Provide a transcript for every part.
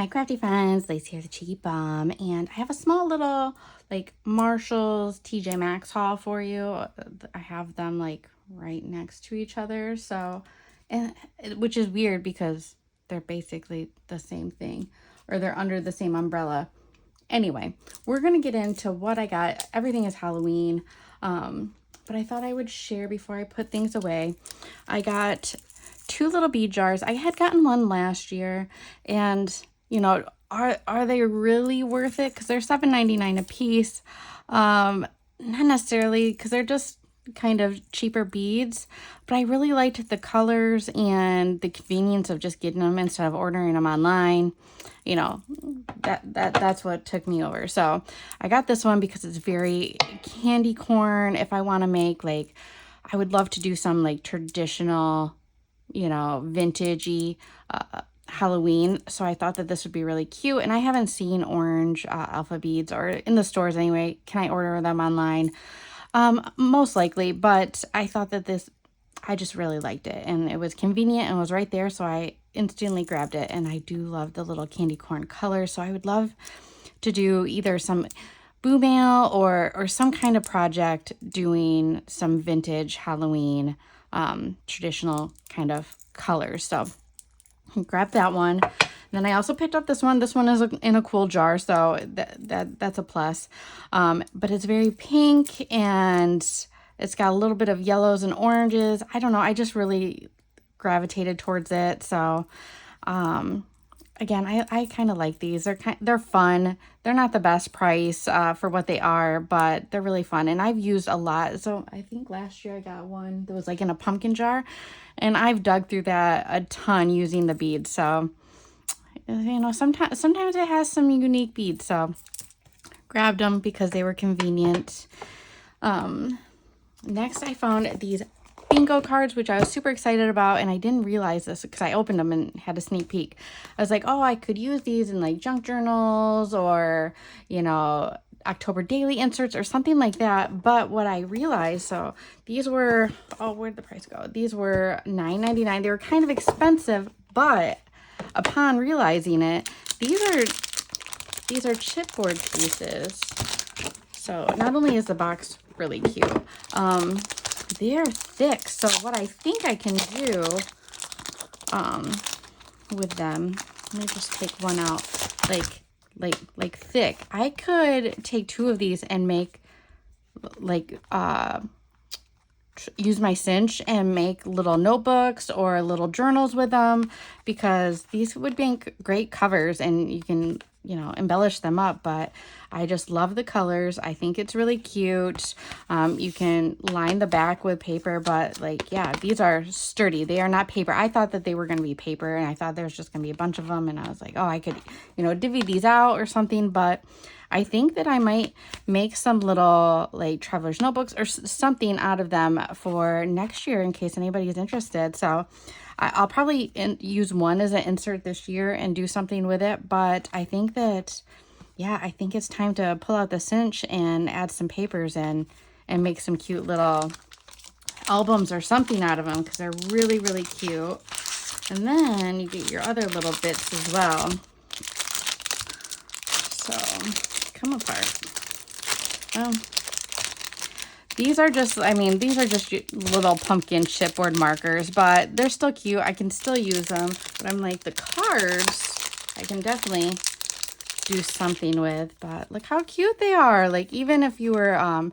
Hi crafty friends, Lacey here, the Cheeky Bum, and I have a small little like Marshall's TJ Maxx haul for you. I have them like right next to each other, so, and which is weird because they're basically the same thing, or they're under the same umbrella. Anyway, we're gonna get into what I got. Everything is Halloween, but I thought I would share before I put things away. I got two little bead jars. I had gotten one last year, and you know, are they really worth it? Because they're $7.99 a piece. Not necessarily, because they're just kind of cheaper beads, but I really liked the colors and the convenience of just getting them instead of ordering them online. You know, that's what took me over. So I got this one because it's very candy corn. If I want to make like, I would love to do some like traditional, you know, vintagey Halloween. So I thought that this would be really cute. And I haven't seen orange alpha beads, or in the stores anyway. Can I order them online? Most likely, but I thought that I just really liked it, and it was convenient and was right there. So I instantly grabbed it, and I do love the little candy corn color. So I would love to do either some boo mail or some kind of project doing some vintage Halloween, traditional kind of colors. So grab that one. Then I also picked up this one. This one is in a cool jar, so that's a plus. But it's very pink, and it's got a little bit of yellows and oranges. I don't know. I just really gravitated towards it. So, again, I kind of like these. They're fun. They're not the best price for what they are, but they're really fun. And I've used a lot. So I think last year I got one that was like in a pumpkin jar, and I've dug through that a ton using the beads. So, you know, sometimes it has some unique beads. So grabbed them because they were convenient. Next I found these bingo cards, which I was super excited about, and I didn't realize this because I opened them and had a sneak peek. I was like, oh, I could use these in like junk journals, or, you know, October daily inserts or something like that. But what I realized, so these were, oh, where'd the price go? These were $9.99. They were kind of expensive, but upon realizing it, these are chipboard pieces. So not only is the box really cute, they're thick. So what I think I can do with them, let me just take one out, like thick. I could take two of these and make like use my cinch and make little notebooks or little journals with them, because these would make great covers and you can, you know, embellish them up. But I just love the colors. I think it's really cute. You can line the back with paper, but like, yeah, these are sturdy. They are not paper. I thought that they were going to be paper, and I thought there was just going to be a bunch of them, and I was like, oh, I could, you know, divvy these out or something. But I think that I might make some little like traveler's notebooks or something out of them for next year in case anybody is interested. So I'll probably use one as an insert this year and do something with it. But I think that, yeah, I think it's time to pull out the cinch and add some papers and make some cute little albums or something out of them, because they're really, really cute. And then you get your other little bits as well. So come apart. Well, these are just, I mean, these are just little pumpkin chipboard markers, but they're still cute. I can still use them. But I'm like, the cards, I can definitely do something with. But look how cute they are. Like, even if you were, I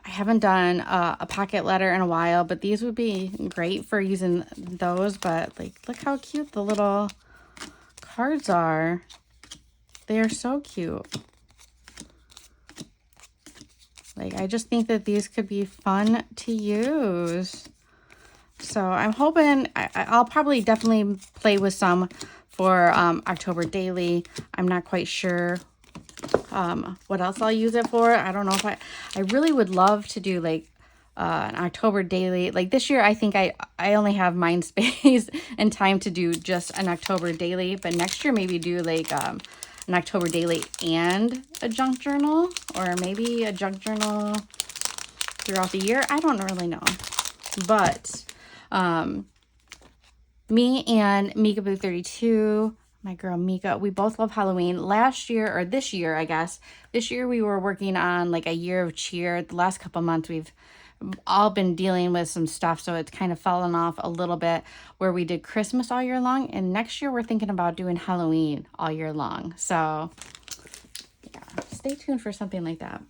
haven't done a pocket letter in a while, but these would be great for using those. But like, look how cute the little cards are. They are so cute. Like, I just think that these could be fun to use. So I'm hoping, I'll probably definitely play with some for October daily. I'm not quite sure what else I'll use it for. I don't know if I really would love to do like an October daily. Like this year, I think I only have mind space and time to do just an October daily. But next year, maybe do like an October daily and a junk journal, or maybe a junk journal throughout the year. I don't really know. But me and Mika Boo 32 my girl Mika. We both love Halloween. Last year, or this year, I guess, this year we were working on like a year of cheer. The last couple months we've all been dealing with some stuff, so it's kind of fallen off a little bit where we did Christmas all year long, and next year we're thinking about doing Halloween all year long. So yeah, stay tuned for something like that.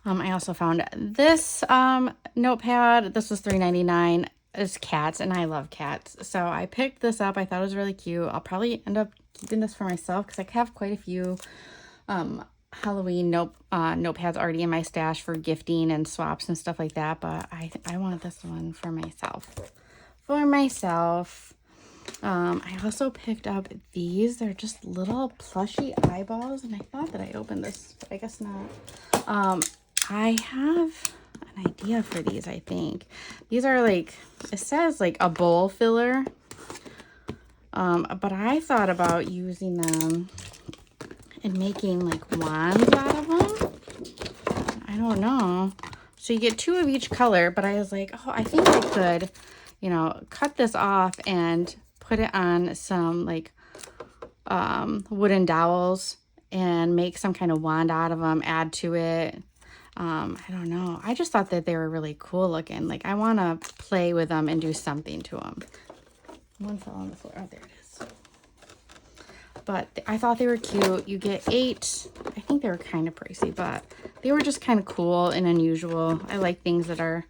I also found this notepad. This was $3.99. It's cats, and I love cats. So I picked this up. I thought it was really cute. I'll probably end up keeping this for myself because I have quite a few Halloween notepads already in my stash for gifting and swaps and stuff like that. But I wanted this one for myself. I also picked up these. They're just little plushy eyeballs, and I thought that I opened this, but I guess not. I have an idea for these, I think. These are like, it says like a bowl filler. But I thought about using them and making like wands out of them. I don't know. So you get 2 of each color, but I was like, oh, I think I could, you know, cut this off and put it on some like wooden dowels and make some kind of wand out of them, add to it. I don't know. I just thought that they were really cool looking. Like, I want to play with them and do something to them. One fell on the floor. Oh, there it is. But I thought they were cute. You get 8. I think they were kind of pricey, but they were just kind of cool and unusual. I like things that are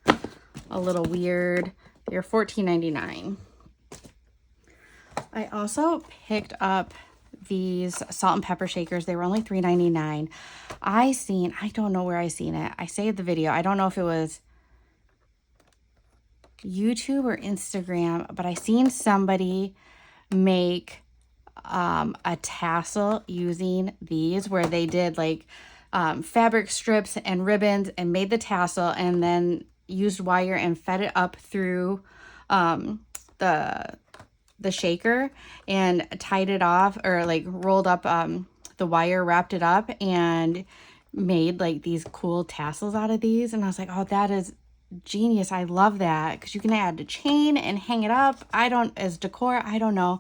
a little weird. They're $14.99. I also picked up these salt and pepper shakers. They were only $3.99. I don't know where I seen it. I saved the video. I don't know if it was YouTube or Instagram, but I seen somebody make a tassel using these, where they did like fabric strips and ribbons and made the tassel and then used wire and fed it up through the shaker and tied it off, or like rolled up the wire, wrapped it up, and made like these cool tassels out of these. And I was like, oh, that is genius. I love that, because you can add a chain and hang it up. As decor, I don't know,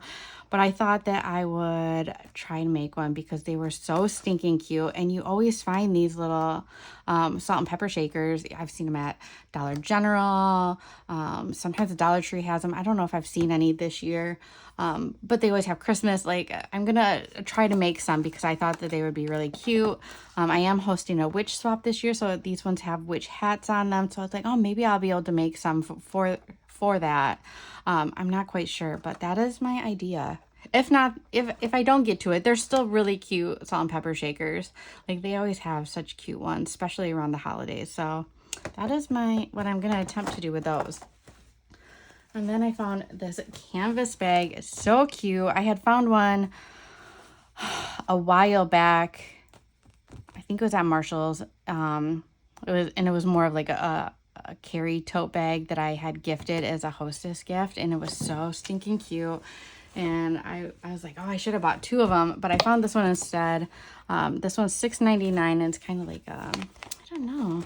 but I thought that I would try and make one because they were so stinking cute. And you always find these little salt and pepper shakers. I've seen them at Dollar General. Sometimes the Dollar Tree has them. I don't know if I've seen any this year, but they always have Christmas. Like, I'm gonna try to make some because I thought that they would be really cute. I am hosting a witch swap this year, so these ones have witch hats on them. So I was like, oh, maybe I'll be able to make some for that. I'm not quite sure, but that is my idea. If not, if I don't get to it, they're still really cute salt and pepper shakers. Like, they always have such cute ones, especially around the holidays. So that is what I'm gonna attempt to do with those. And then I found this canvas bag. It's so cute. I had found one a while back. I think it was at Marshall's. It was more of like a carry tote bag that I had gifted as a hostess gift, and it was so stinking cute. And I was like, oh, I should have bought 2 of them, but I found this one instead. This one's $6.99, and it's kind of like I don't know,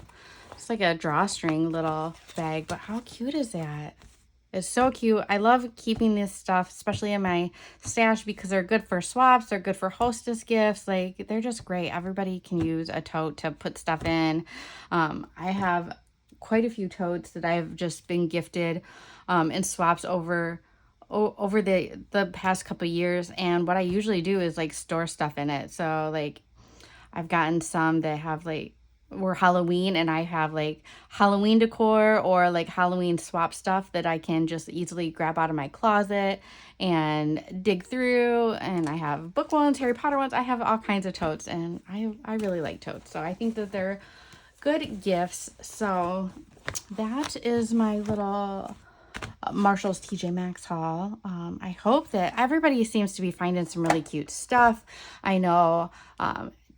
it's like a drawstring little bag, but how cute is that? It's so cute. I love keeping this stuff, especially in my stash, because they're good for swaps. They're good for hostess gifts. Like, they're just great. Everybody can use a tote to put stuff in. I have quite a few totes that I've just been gifted in swaps over the past couple years. And what I usually do is like store stuff in it. So like, I've gotten some that have like, were Halloween, and I have like Halloween decor or like Halloween swap stuff that I can just easily grab out of my closet and dig through. And I have book ones, Harry Potter ones. I have all kinds of totes, and I really like totes. So I think that they're good gifts. So that is my little Marshall's TJ Maxx haul. I hope that everybody seems to be finding some really cute stuff. I know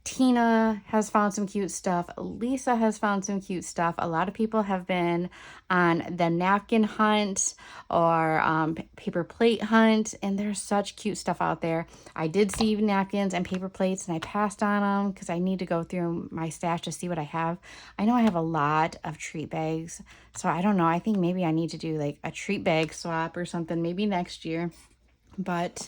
Tina has found some cute stuff. Lisa has found some cute stuff. A lot of people have been on the napkin hunt or paper plate hunt, and there's such cute stuff out there. I did see napkins and paper plates, and I passed on them because I need to go through my stash to see what I have. I know I have a lot of treat bags, so I don't know. I think maybe I need to do like a treat bag swap or something maybe next year. But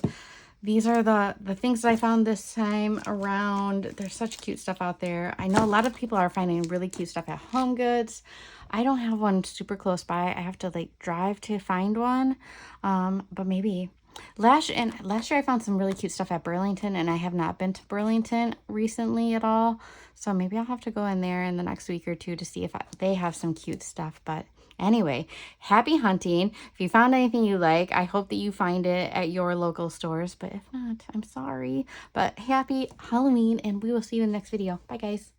these are the things that I found this time around. There's such cute stuff out there. I know a lot of people are finding really cute stuff at Home Goods. I don't have one super close by. I have to like drive to find one. But maybe last year I found some really cute stuff at Burlington, and I have not been to Burlington recently at all. So maybe I'll have to go in there in the next week or two to see if they have some cute stuff. But anyway, happy hunting. If you found anything you like, I hope that you find it at your local stores. But if not, I'm sorry. But happy Halloween, and we will see you in the next video. Bye, guys.